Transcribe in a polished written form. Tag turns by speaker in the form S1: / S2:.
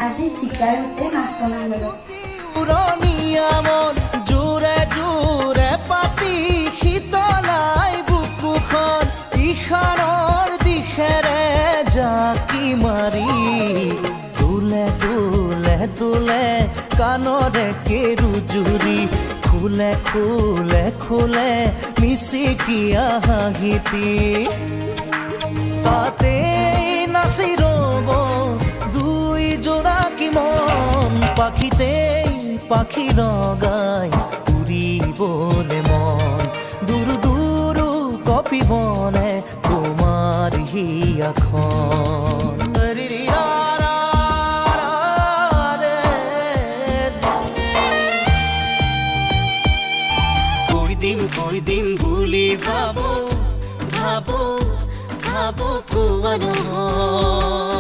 S1: আজি চিকাৰ হতে মাছ বনালো
S2: পুৰণীয়া মন জোৰে জোৰে পাতি শীতলাই বুকুখন ইশাৰৰ দিশেৰে জাকি মাৰি তোলে তোলে তোলে কাণৰে কেৰুজুৰি খুলে খুলে খুলে মিচিকিয়া হাঁহিতি তাতে নাচি ৰব দুই জোড়াকি মন পাখিতেই পাখি রগাই উড়িবলে মন দুরু দুরু কপিবনে তোমার হিয়াখন কৈ দিম বুলি ভাবো ভাবো ভাবো কোৱা নহয়